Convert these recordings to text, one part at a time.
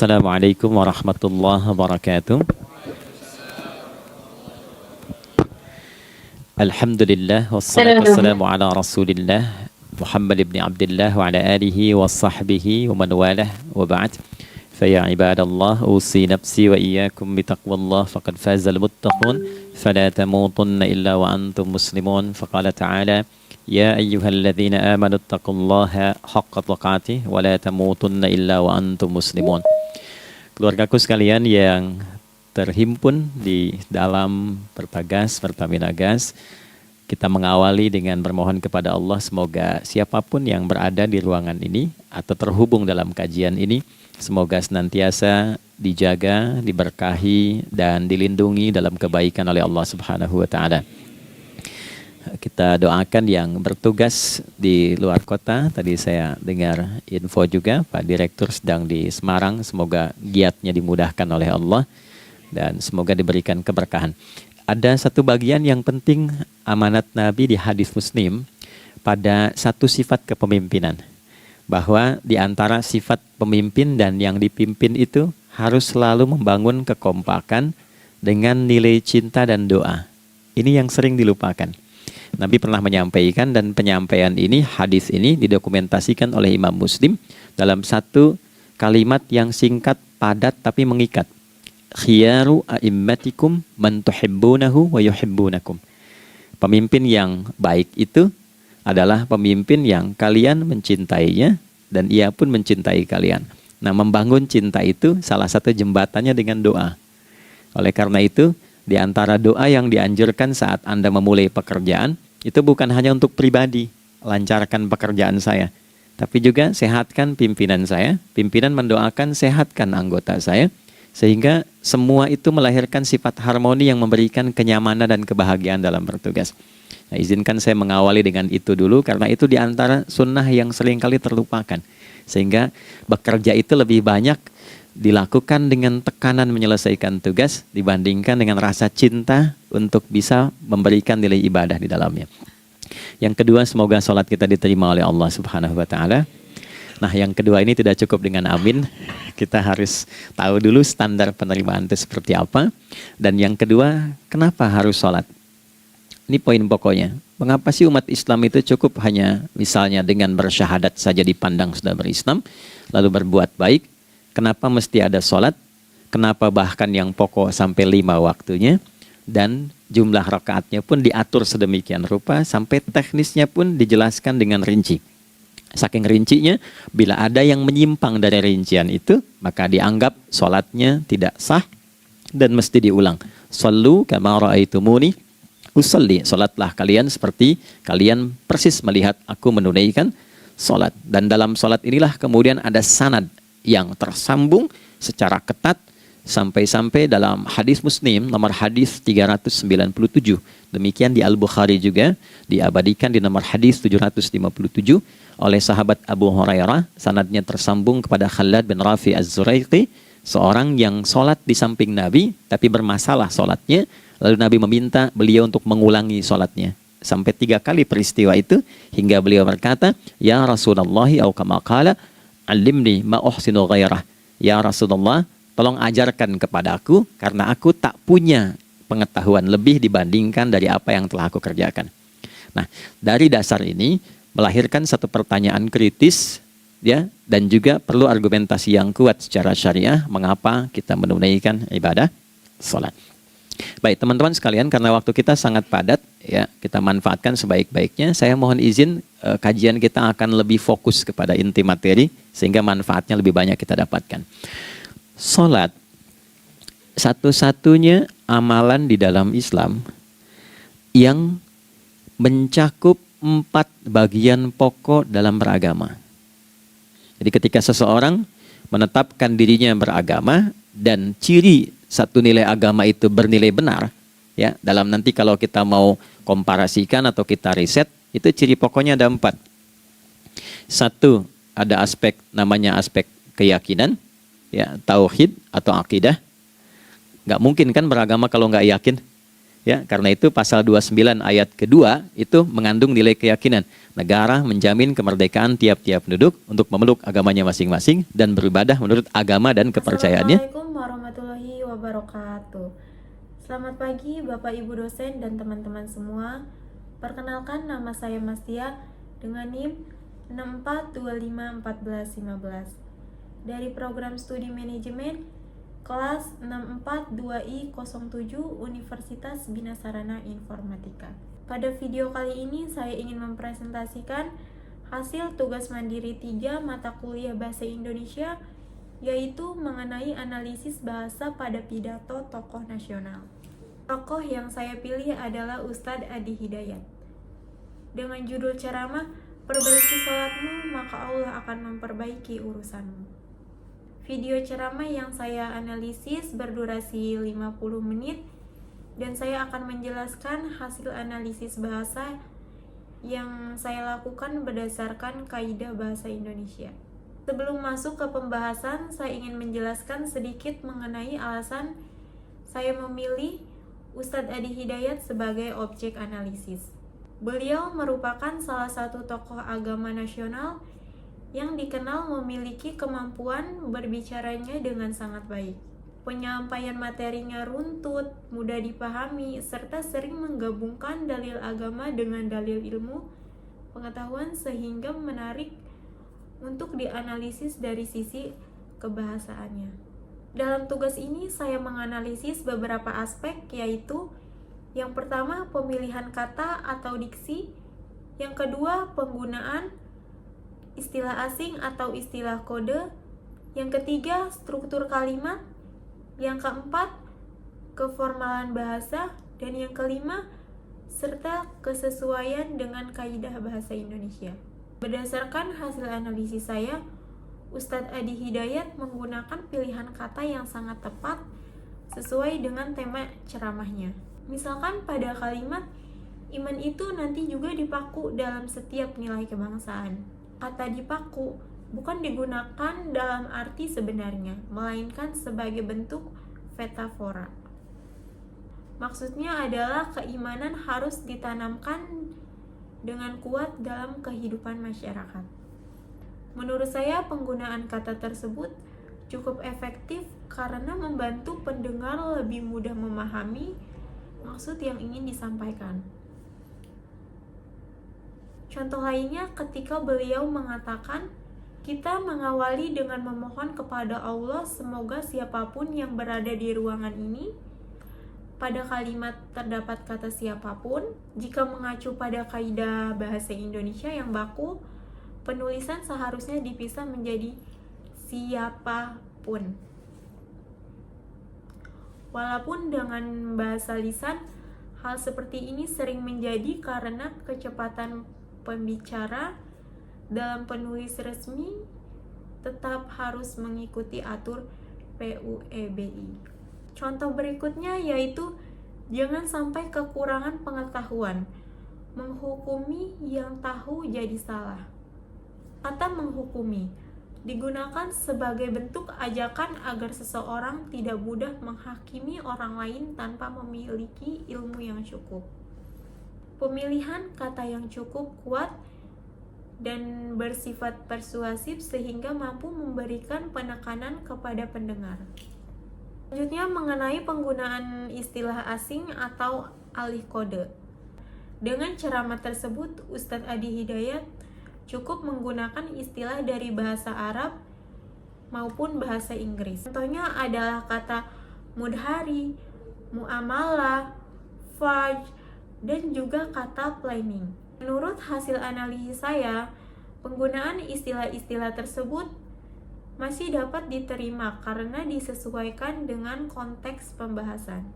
Assalamualaikum warahmatullahi wabarakatuh. Alhamdulillah wassalatu wassalamu ala Rasulillah Muhammad ibn Abdullah wa ala alihi wa sahbihi wa man walah wa ba'd. Faya ibadallah usi nafsi wa iyyakum bitaqwallah faqad fazal muttaqun fala tamutunna illa wa antum muslimun. Faqala ta'ala ya ayyuhalladzina amanu taqullaha haqqa tuqatih wa la tamutunna illa wa antum muslimun. Keluargaku sekalian yang terhimpun di dalam Pertagas, Pertamina Gas, kita mengawali dengan bermohon kepada Allah semoga siapapun yang berada di ruangan ini atau terhubung dalam kajian ini, semoga senantiasa dijaga, diberkahi, dan dilindungi dalam kebaikan oleh Allah Subhanahu wa Ta'ala. Kita doakan yang bertugas di luar kota. Tadi saya dengar info juga Pak Direktur sedang di Semarang. Semoga giatnya dimudahkan oleh Allah dan semoga diberikan keberkahan. Ada satu bagian yang penting amanat Nabi di hadis Muslim pada satu sifat kepemimpinan. Bahwa di antara sifat pemimpin dan yang dipimpin itu harus selalu membangun kekompakan dengan nilai cinta dan doa. Ini yang sering dilupakan. Nabi pernah menyampaikan dan penyampaian ini, hadis ini didokumentasikan oleh Imam Muslim dalam satu kalimat yang singkat, padat tapi mengikat. Khiyaru a'immatikum man tuhibbunahu wa yuhibbunakum. Pemimpin yang baik itu adalah pemimpin yang kalian mencintainya dan ia pun mencintai kalian. Nah, membangun cinta itu salah satu jembatannya dengan doa. Oleh karena itu, di antara doa yang dianjurkan saat Anda memulai pekerjaan, itu bukan hanya untuk pribadi, lancarkan pekerjaan saya, tapi juga sehatkan pimpinan saya, pimpinan mendoakan sehatkan anggota saya, sehingga semua itu melahirkan sifat harmoni yang memberikan kenyamanan dan kebahagiaan dalam bertugas. Nah, izinkan saya mengawali dengan itu dulu, karena itu di antara sunnah yang seringkali terlupakan. Sehingga bekerja itu lebih banyak dilakukan dengan tekanan menyelesaikan tugas dibandingkan dengan rasa cinta untuk bisa memberikan nilai ibadah di dalamnya. Yang kedua, semoga sholat kita diterima oleh Allah Subhanahu wa Ta'ala. Nah, yang kedua ini tidak cukup dengan amin. Kita harus tahu dulu standar penerimaan itu seperti apa. Dan yang kedua, kenapa harus sholat? Ini poin pokoknya. Mengapa sih umat Islam itu cukup hanya misalnya dengan bersyahadat saja dipandang sudah berislam, lalu berbuat baik? Kenapa mesti ada sholat? Kenapa bahkan yang pokok sampai 5 waktunya? Dan jumlah rakaatnya pun diatur sedemikian rupa, sampai teknisnya pun dijelaskan dengan rinci. Saking rincinya, bila ada yang menyimpang dari rincian itu, maka dianggap sholatnya tidak sah dan mesti diulang. Shallu kama ra'aitumuni usalli. Sholatlah kalian seperti kalian persis melihat aku menunaikan sholat. Dan dalam sholat inilah kemudian ada sanad yang tersambung secara ketat sampai-sampai dalam hadis Muslim nomor hadis 397. Demikian di Al-Bukhari juga diabadikan di nomor hadis 757 oleh sahabat Abu Hurairah. Sanadnya tersambung kepada Khalad bin Rafi Az-Zuraiqi, seorang yang sholat di samping Nabi tapi bermasalah sholatnya. Lalu Nabi meminta beliau untuk mengulangi sholatnya. Sampai 3 kali peristiwa itu hingga beliau berkata, ya Rasulullah au kama qala alimni ma uhsinu ghairah. Ya Rasulullah, tolong ajarkan kepadaku karena aku tak punya pengetahuan lebih dibandingkan dari apa yang telah aku kerjakan. Nah, dari dasar ini melahirkan satu pertanyaan kritis ya, dan juga perlu argumentasi yang kuat secara syariah mengapa kita menunaikan ibadah salat. Baik teman-teman sekalian, karena waktu kita sangat padat ya, kita manfaatkan sebaik-baiknya. Saya mohon izin kajian kita akan lebih fokus kepada inti materi sehingga manfaatnya lebih banyak kita dapatkan. Salat satu-satunya amalan di dalam Islam yang mencakup 4 bagian pokok dalam beragama. Jadi ketika seseorang menetapkan dirinya beragama dan ciri satu nilai agama itu bernilai benar, ya, dalam nanti kalau kita mau komparasikan atau kita riset, itu ciri pokoknya ada 4. Satu, ada aspek namanya aspek keyakinan, ya, tauhid atau akidah. Nggak mungkin kan beragama kalau nggak yakin, ya, karena itu pasal 29 ayat kedua itu mengandung nilai keyakinan. Negara menjamin kemerdekaan tiap-tiap penduduk untuk memeluk agamanya masing-masing dan beribadah menurut agama dan kepercayaannya. Assalamualaikum warahmatullahi wabarakatuh. Selamat pagi Bapak Ibu dosen dan teman-teman semua. Perkenalkan, nama saya Mastia dengan NIM 64251415 dari program studi manajemen kelas 642I07 Universitas Bina Sarana Informatika. Pada video kali ini saya ingin mempresentasikan hasil tugas mandiri 3 mata kuliah Bahasa Indonesia, yaitu mengenai analisis bahasa pada pidato tokoh nasional. Tokoh yang saya pilih adalah Ustadz Adi Hidayat. Dengan judul ceramah, "Perbaiki sholatmu, maka Allah akan memperbaiki urusanmu." Video ceramah yang saya analisis berdurasi 50 menit dan saya akan menjelaskan hasil analisis bahasa yang saya lakukan berdasarkan kaidah bahasa Indonesia. Sebelum masuk ke pembahasan, saya ingin menjelaskan sedikit mengenai alasan saya memilih Ustadz Adi Hidayat sebagai objek analisis. Beliau merupakan salah satu tokoh agama nasional yang dikenal memiliki kemampuan berbicaranya dengan sangat baik. Penyampaian materinya runtut, mudah dipahami, serta sering menggabungkan dalil agama dengan dalil ilmu pengetahuan sehingga menarik untuk dianalisis dari sisi kebahasaannya. Dalam tugas ini saya menganalisis beberapa aspek, yaitu yang pertama pemilihan kata atau diksi, yang kedua penggunaan istilah asing atau istilah kode, yang ketiga struktur kalimat, yang keempat keformalan bahasa, dan yang kelima serta kesesuaian dengan kaidah bahasa Indonesia. Berdasarkan hasil analisis saya, Ustadz Adi Hidayat menggunakan pilihan kata yang sangat tepat sesuai dengan tema ceramahnya. Misalkan pada kalimat, iman itu nanti juga dipaku dalam setiap nilai kebangsaan. Kata dipaku bukan digunakan dalam arti sebenarnya, melainkan sebagai bentuk metafora. Maksudnya adalah keimanan harus ditanamkan dengan kuat dalam kehidupan masyarakat. Menurut saya, penggunaan kata tersebut cukup efektif karena membantu pendengar lebih mudah memahami maksud yang ingin disampaikan. Contoh lainnya ketika beliau mengatakan, "Kita mengawali dengan memohon kepada Allah semoga siapapun yang berada di ruangan ini." Pada kalimat terdapat kata siapapun. Jika mengacu pada kaidah bahasa Indonesia yang baku, penulisan seharusnya dipisah menjadi siapapun. Walaupun dengan bahasa lisan, hal seperti ini sering menjadi karena kecepatan pembicara dalam penulis resmi tetap harus mengikuti atur PUEBI. Contoh berikutnya yaitu jangan sampai kekurangan pengetahuan, menghukumi yang tahu jadi salah. Kata menghukumi digunakan sebagai bentuk ajakan agar seseorang tidak mudah menghakimi orang lain tanpa memiliki ilmu yang cukup. Pemilihan kata yang cukup kuat dan bersifat persuasif sehingga mampu memberikan penekanan kepada pendengar. Selanjutnya mengenai penggunaan istilah asing atau alih kode. Dengan ceramah tersebut, Ustadz Adi Hidayat cukup menggunakan istilah dari bahasa Arab maupun bahasa Inggris. Contohnya adalah kata mudhari, muamalah, faj, dan juga kata planning. Menurut hasil analisis saya, penggunaan istilah-istilah tersebut masih dapat diterima karena disesuaikan dengan konteks pembahasan.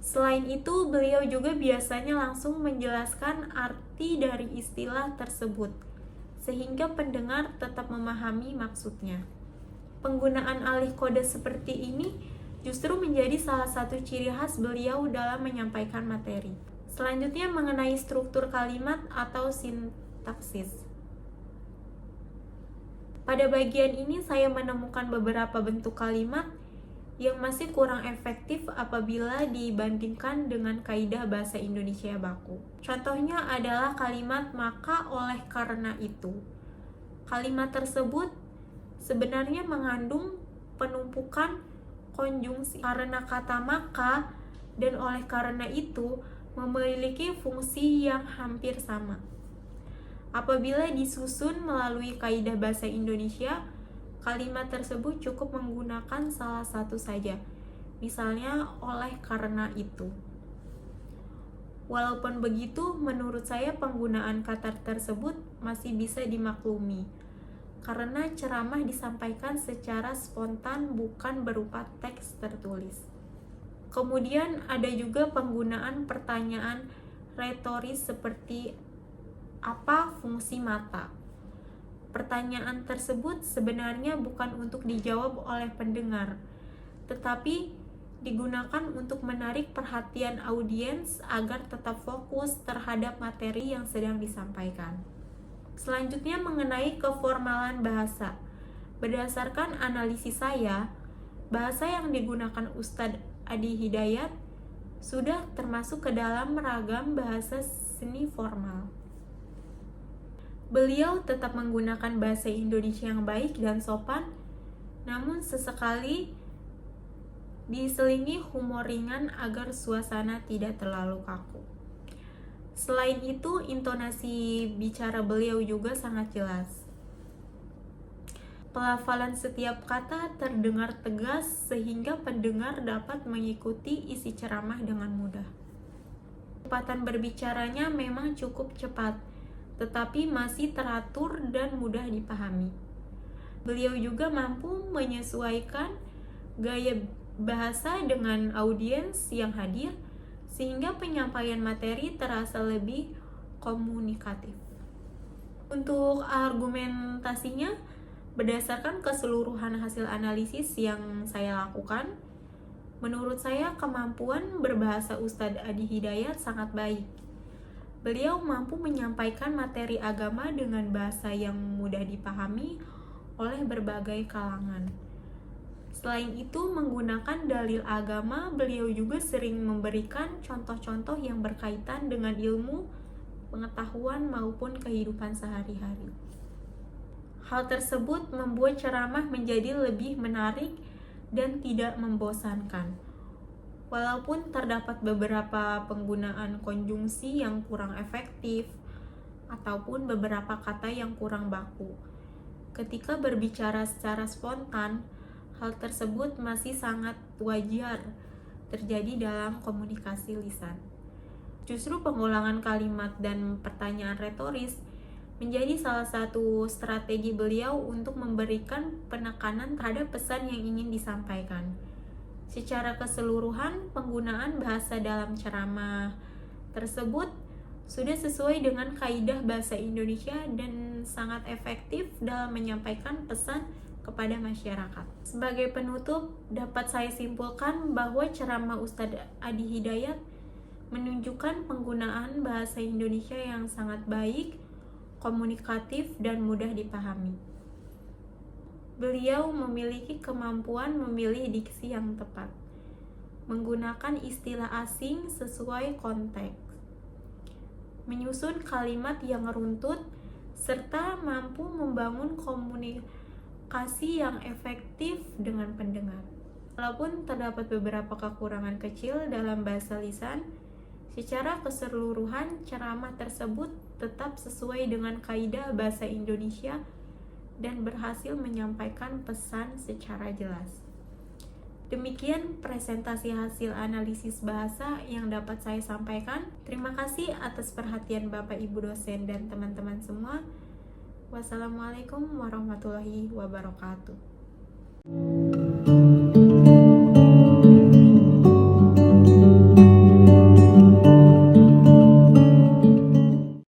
Selain itu, beliau juga biasanya langsung menjelaskan arti dari istilah tersebut, sehingga pendengar tetap memahami maksudnya. Penggunaan alih kode seperti ini justru menjadi salah satu ciri khas beliau dalam menyampaikan materi. Selanjutnya mengenai struktur kalimat atau sintaksis. Pada bagian ini saya menemukan beberapa bentuk kalimat yang masih kurang efektif apabila dibandingkan dengan kaidah bahasa Indonesia baku. Contohnya adalah kalimat maka oleh karena itu. Kalimat tersebut sebenarnya mengandung penumpukan konjungsi karena kata maka dan oleh karena itu memiliki fungsi yang hampir sama. Apabila disusun melalui kaidah bahasa Indonesia, kalimat tersebut cukup menggunakan salah satu saja, misalnya oleh karena itu. Walaupun begitu, menurut saya penggunaan kata tersebut masih bisa dimaklumi, karena ceramah disampaikan secara spontan bukan berupa teks tertulis. Kemudian ada juga penggunaan pertanyaan retoris seperti apa fungsi mata. Pertanyaan tersebut sebenarnya bukan untuk dijawab oleh pendengar, tetapi digunakan untuk menarik perhatian audiens agar tetap fokus terhadap materi yang sedang disampaikan. Selanjutnya mengenai keformalan bahasa. Berdasarkan analisis saya, bahasa yang digunakan Ustadz Adi Hidayat sudah termasuk ke dalam ragam bahasa seni formal. Beliau tetap menggunakan bahasa Indonesia yang baik dan sopan, namun sesekali diselingi humor ringan agar suasana tidak terlalu kaku. Selain itu, intonasi bicara beliau juga sangat jelas. Pelafalan setiap kata terdengar tegas sehingga pendengar dapat mengikuti isi ceramah dengan mudah. Kecepatan berbicaranya memang cukup cepat, tetapi masih teratur dan mudah dipahami. Beliau juga mampu menyesuaikan gaya bahasa dengan audiens yang hadir, sehingga penyampaian materi terasa lebih komunikatif. Untuk argumentasinya, berdasarkan keseluruhan hasil analisis yang saya lakukan, menurut saya kemampuan berbahasa Ustadz Adi Hidayat sangat baik. Beliau mampu menyampaikan materi agama dengan bahasa yang mudah dipahami oleh berbagai kalangan. Selain itu, menggunakan dalil agama, beliau juga sering memberikan contoh-contoh yang berkaitan dengan ilmu, pengetahuan, maupun kehidupan sehari-hari. Hal tersebut membuat ceramah menjadi lebih menarik dan tidak membosankan. Walaupun terdapat beberapa penggunaan konjungsi yang kurang efektif ataupun beberapa kata yang kurang baku. Ketika berbicara secara spontan, hal tersebut masih sangat wajar terjadi dalam komunikasi lisan. Justru pengulangan kalimat dan pertanyaan retoris menjadi salah satu strategi beliau untuk memberikan penekanan terhadap pesan yang ingin disampaikan. Secara keseluruhan, penggunaan bahasa dalam ceramah tersebut sudah sesuai dengan kaidah bahasa Indonesia dan sangat efektif dalam menyampaikan pesan kepada masyarakat. Sebagai penutup, dapat saya simpulkan bahwa ceramah Ustadz Adi Hidayat menunjukkan penggunaan bahasa Indonesia yang sangat baik, komunikatif, dan mudah dipahami. Beliau memiliki kemampuan memilih diksi yang tepat, menggunakan istilah asing sesuai konteks, menyusun kalimat yang runtut, serta mampu membangun komunikasi yang efektif dengan pendengar. Walaupun terdapat beberapa kekurangan kecil dalam bahasa lisan, secara keseluruhan ceramah tersebut tetap sesuai dengan kaidah bahasa Indonesia dan berhasil menyampaikan pesan secara jelas. Demikian presentasi hasil analisis bahasa yang dapat saya sampaikan. Terima kasih atas perhatian Bapak Ibu dosen dan teman-teman semua. Wassalamualaikum warahmatullahi wabarakatuh.